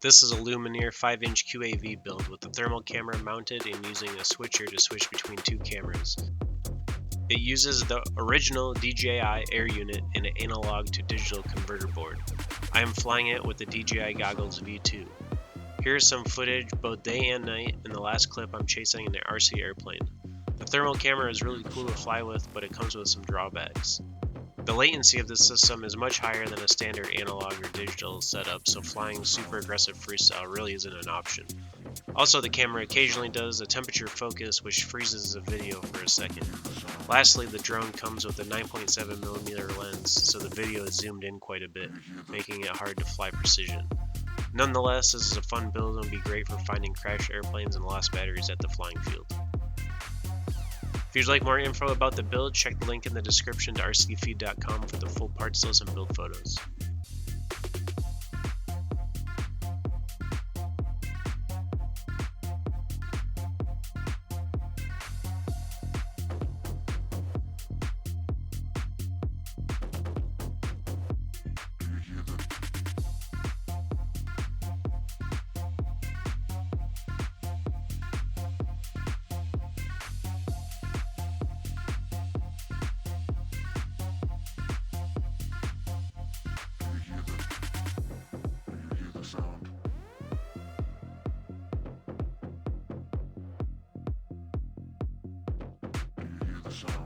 This is a Lumenier 5-inch QAV build with the thermal camera mounted and using a switcher to switch between two cameras. It uses the original DJI Air unit and an analog to digital converter board. I am flying it with the DJI Goggles V2. Here is some footage both day and night. In the last clip I'm chasing an RC airplane. The thermal camera is really cool to fly with, but it comes with some drawbacks. The latency of this system is much higher than a standard analog or digital setup, so flying super aggressive freestyle really isn't an option. Also, the camera occasionally does a temperature focus which freezes the video for a second. Lastly, the drone comes with a 9.7mm lens, so the video is zoomed in quite a bit, making it hard to fly precision. Nonetheless, this is a fun build and will be great for finding crashed airplanes and lost batteries at the flying field. If you'd like more info about the build, check the link in the description to rcfeed.com for the full parts list and build photos. Sound.